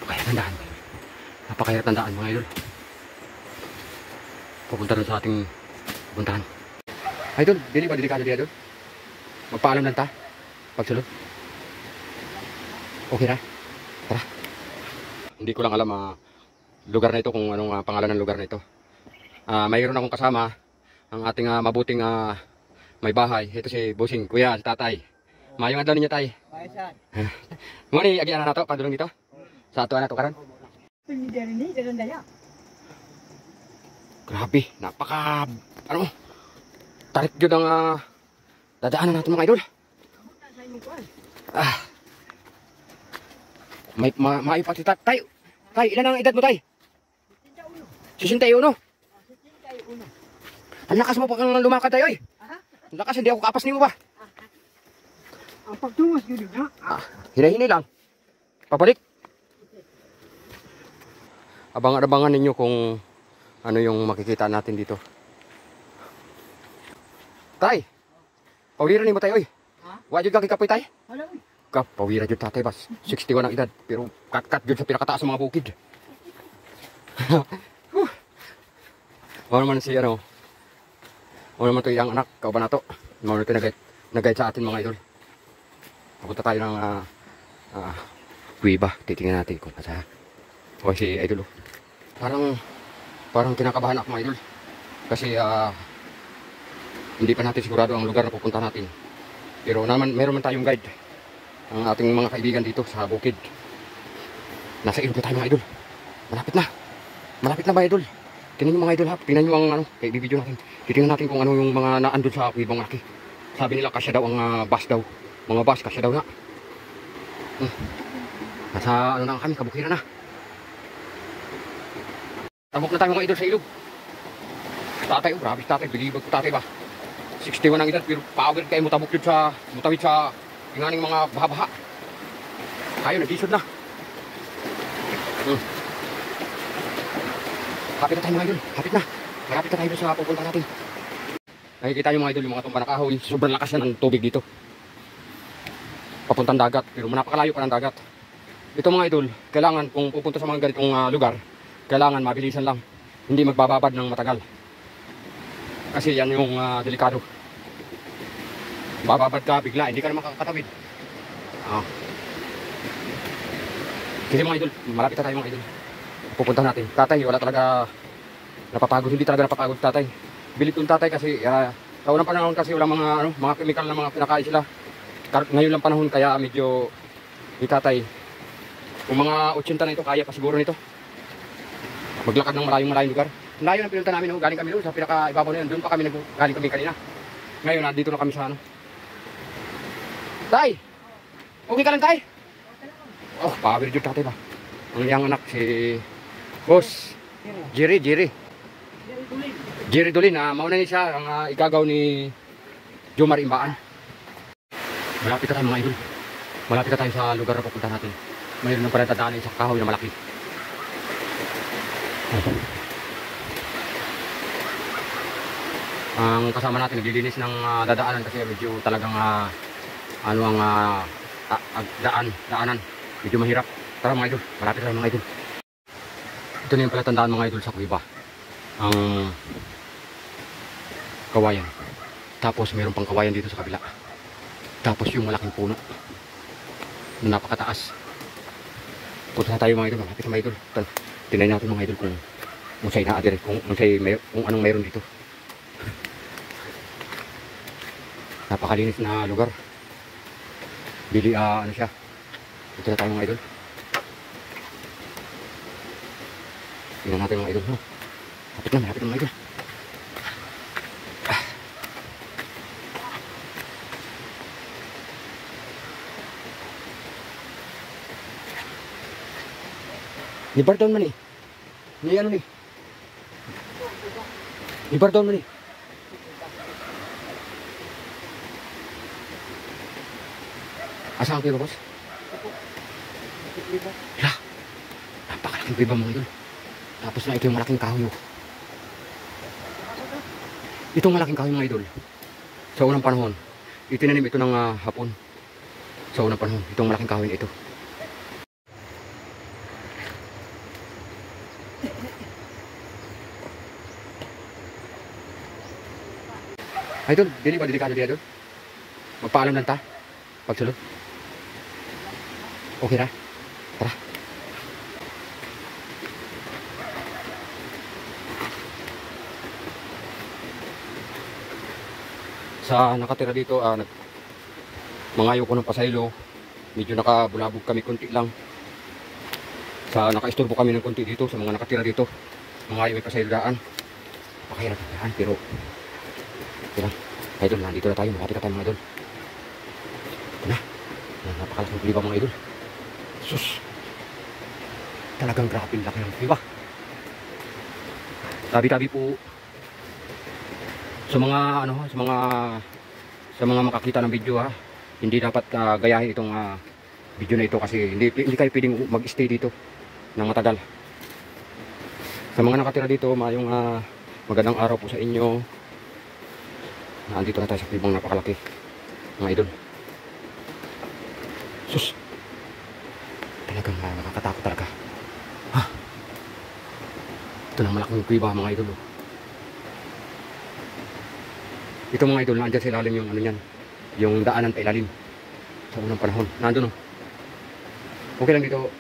Napakahirap tandaan. Napakahirap tandaan mga idol. Pupunta rin sa ating puntahan. Idol, dili ba delikado diya idol? Magpaalam lang ta. Pagsulod. Okay na? Tara. Hindi ko lang alam lugar na ito kung anong pangalan ng lugar na ito. Mayroon akong kasama ang ating mabuting may bahay. Ito si Busing, kuya, si tatay. Mayong adlaw ninyo tay. Mayasan. Ngani agi ana nato padulong dito. Sa ato ana to karon. Pinidiri dagan daya. Grabe, napaka tarik jud ang dadaanan natin mga idol. May pati tay. Tay, ilan ang edad mo tay? 61. 61. Ang lakas mo pa kang lumakad tayo eh. Ang lakas, hindi ako kapas nimo ba? Ang pagtungas yun ha? Hinahinay lang. Pabalik. Abangan ninyo kung ano yung makikita natin dito. Tay, pawiran ni mo tayo eh. Wajud ka kikapoy tay? Wala mo. Pawiran jud tatay bas. 61 ang edad pero kat jud sa pinakataas ng mga bukid. Ano man si ano? Ano man to iyang anak, kauban nato. Ano to nagayad sa atin mga idol. Papunta tayo ng kuiba. Titingnan natin kung asa. O si idol. Parang kinakabahan ako mga idol. Kasi hindi pa natin sigurado ang lugar na pupunta natin. Pero meron man tayong guide. Ang ating mga kaibigan dito sa bukid. Nasa ilog na tayo mga idol. Malapit na. Malapit na ba idol? Tingnan nyo mga idol ha. Tingnan nyo ang bibidyo natin. Titingnan natin kung ano yung mga naandun sa kuibang laki. Sabi nila kasya daw ang bus daw. Mga bus kasya daw na. Nasa ano na kami, kabukiran na. Tabok na tayo mga idol sa ilog. Tatay, grabe tatay. Bilibag ko tatay ba? 61 ang edad pero pagod kayo mutabok yun sa mutawid sa inganing mga baha-baha. Kayo, nag-isod na. Kapit na tayo mga idol. Kapit na. Marapit na tayo sa pupunta natin. Nakikita nyo mga idol, yung mga tumba na kahoy. Sobrang lakas na ng tubig dito. Papuntang dagat. Pero napakalayo pa ng dagat. Ito mga idol, kailangan kung pupunta sa mga ganitong lugar, kailangan mabilisan lang. Hindi magbababad ng matagal. Kasi yan yung delikado. Bababad ka bigla, hindi ka na makakatawid. Kasi mga idol, malapit na tayo mga idol. Pupunta natin. Tatay, wala talaga napapagod. Hindi talaga napapagod tatay. Bilib yung tatay kasi sa unang panahon kasi wala mga chemical na mga pinakain sila. Ngayon lang panahon kaya medyo ni tatay. Kung mga 80 na ito, kaya pa siguro nito. Maglakad ng malayong lugar. Layo ng pinunta namin, galing kami doon sa pinaka-ibabaw na yun. Doon pa kami galing kami kanina. Ngayon, nandito na kami sa ano. Tay! Okay ka lang tay? Oh, power jud tatay ba? Ang iyang anak si Boss Jerry Dolin, mauna ni siya ang igagaw ni Jomar Imbaan. Malapit na tayo mga idol. Malapit na tayo sa lugar na pupunta natin. Mayroon ng palatandaan sa kahoy na malaki. Ang kasama natin naglilinis ng dadaanan kasi medyo talagang daanan. Medyo mahirap. Tara mga idol, malapit na mga idol. Ito na yung palatandaan mga idol sa kuiba. Ang kawayan. Tapos mayroon pang kawayan dito sa kabila. Tapos yung malaking puno na napakataas. Punta na tayo mga idol, malapit na mga idol. Tingnan natin mga idol kung sa'y naadir, kung anong mayroon dito. Napakalinis na lugar. Ano siya. Punta na tayo mga idol. Tingnan natin mga idol. Malapit na mga idol. Ni Bardon man eh. Ni ano ni? Ni Bardon man eh. Asa ang kuiba, boss? Hala. Napakalaking kuiba mga idol. Tapos na ito yung malaking kahoy. Itong malaking kahoy mga idol. Sa unang panahon, itinanim ito ng Hapon. Sa unang panahon, itong malaking kahoy na ito. Idol, dili ba delikado diya, Idol? Magpaalam lang ta. Pagsulod. Okay ra? Tara. Sa nakatira dito, mangayo ko ng pasaylo. Medyo nakabulabog kami konti lang. Sa nakaistorbo kami ng konti dito sa mga nakatira dito. Mangayo may pasaylo daan. Pakahirap daan, pero okay lang. Idol, nandito na tayo. Malapit na tayo mga idol. Ito na. Napakalaking kuliba mga idol. Sus. Talagang grabe laki ng kuliba. Tabi-tabi po sa mga sa mga makakita ng video ha. Hindi dapat gayahin itong video na ito kasi hindi kayo pwedeng mag-stay dito ng matagal. Sa mga nakatira dito, mayong magandang araw po sa inyo. Nandito na tayo sa kulibang napakalaki mga idol. Sus. Talagang nakakatakot talaga. Ha? Ito na malaking kuliba mga idol. Ito mga idol, nandiyan sa ilalim yung ano yan, yung daanan pa ilalim sa unang panahon. Nandun Okay lang dito,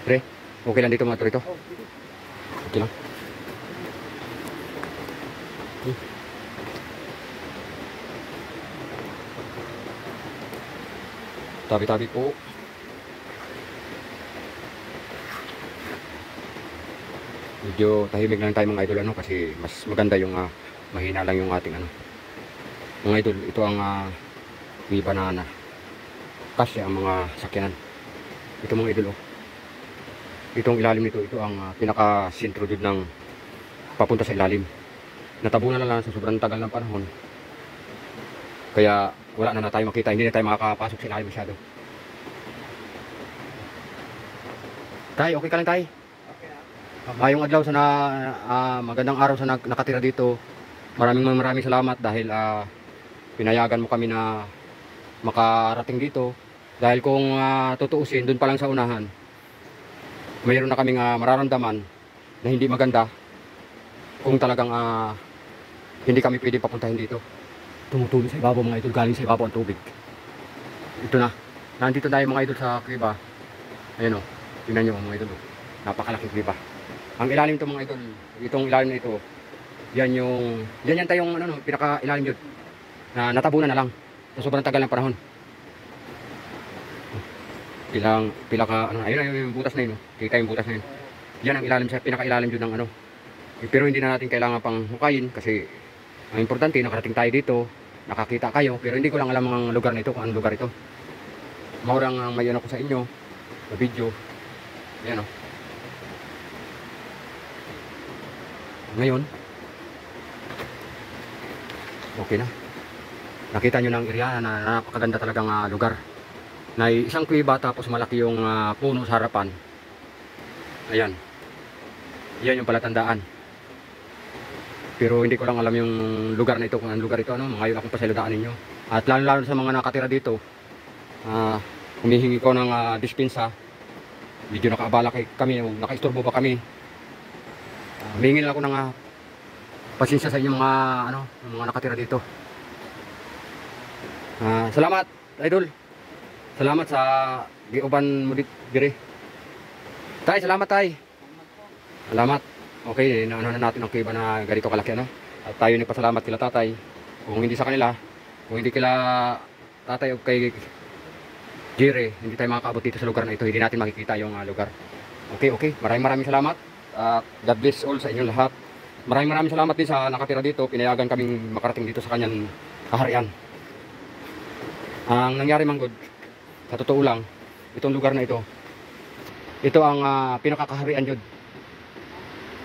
pre? Okay lang dito mga torito? Okay lang. Tabi-tabi po. Medyo tahimik lang tayo mga idol kasi mas maganda yung mahina lang yung ating mga idol. Ito ang may banana kasi ang mga sakyanan. Ito mga idol itong ilalim nito, ito ang pinaka sentro dun ng papunta sa ilalim. Natabunan na lang sa sobrang tagal ng panahon, kaya wala na tayo makita, hindi na tayo makakapasok sa ilalim masyado. Tay, okay ka lang tay? Mayong adlaw sa magandang araw sa nakatira dito. Maraming salamat dahil pinayagan mo kami na makarating dito. Dahil kung tutuusin, dun pa lang sa unahan, mayroon na kaming mararamdaman na hindi maganda kung talagang hindi kami pwede papuntahin dito. Tumutuloy sa ibabaw mga idol, galing sa ibabaw ang tubig. Ito na, nandito tayo mga idol sa kuweba. Ayan tingnan nyo mga idol, napakalaking kuweba. Ang ilalim ito mga idol, itong ilalim na ito, yan tayong pinaka-ilalim yun na natabunan na lang sa sobrang tagal ng panahon. Ayun yung butas na yun, kita yung butas na yun. Yan ang ilalim, sa pinaka-ilalim yun ng pero hindi na natin kailangan pang hukayin kasi ang importante, nakarating tayo dito, nakakita kayo, pero hindi ko lang alam ang lugar na ito, kung anong lugar ito. Maurang may ko sa inyo sa video. Yan ngayon okay na, nakita nyo ng area na napakaganda talagang lugar na isang kuweba tapos malaki yung puno sa harapan. Ayan, yan yung palatandaan, pero hindi ko lang alam yung lugar na ito, kung anong lugar ito. Ngayon akong pasaludaan ninyo, at lalo sa mga nakatira dito, humihingi ko ng dispensa. Medyo nakaabala kami, nakaistorbo ba kami. Humingi lang ako ng pasensya sa inyo mga nakatira dito. Salamat idol, salamat sa giuban mo dire. Tay, salamat tay. Salamat. Okay, na natin ang kuweba na ganito kalaki at tayo nagpasalamat kila tatay. Kung hindi sa kanila, kung hindi kila tatay o kay Jire, hindi tayo makakaabot dito sa lugar na ito, hindi natin makikita yung lugar. Okay, maraming salamat. God bless all sa inyo lahat. Maraming salamat din sa nakatira dito, pinayagan kaming makarating dito sa kanyang kaharian. Ang nangyari man good, sa totoo lang, itong lugar na ito ang pinakakaharian yun.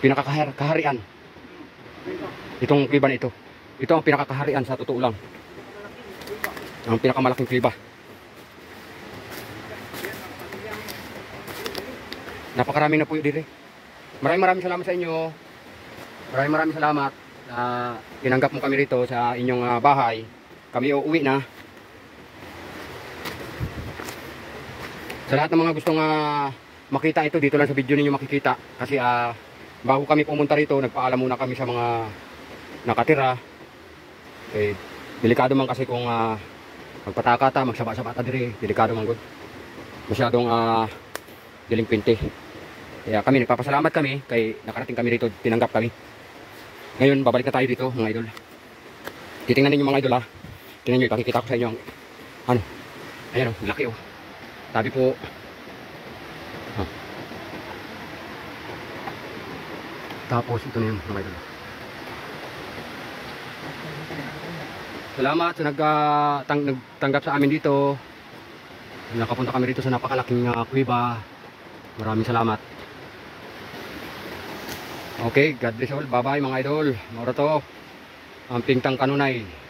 Pinakakaharian. Itong kuweba na ito. Ito ang pinakakaharian sa totoo lang. Ang pinakamalaking kuweba. Napakaraming na po yun dire. Maraming salamat sa inyo. Maraming salamat na tinanggap mo kami rito sa inyong bahay. Kami uuwi na. Sa lahat ng mga gustong makita ito, dito lang sa video ninyo makikita. Kasi bago kami pumunta rito, nagpaalam muna kami sa mga nakatira. Kay delikado man kasi kung magpataka ta, magsaba-saba ta dire, delikado man gud. Masyadong delinquente. Kaya kami nagpapasalamat kami kay nakarating kami dito, tinanggap kami. Ngayon babalik na tayo dito mga idol. Titingnan ninyo mga idol ha. Tingnan niyo, pakikita ko sa inyo ang ano. Ayan oh, laki oh. Sabi po tapos ito na yun mga idol. Salamat sa nagtanggap sa amin dito. Nakapunta kami dito sa napakalaking kuweba. Maraming salamat. Okay, God bless all. Bye bye mga idol. Moro to ang Pingtang Kanunay.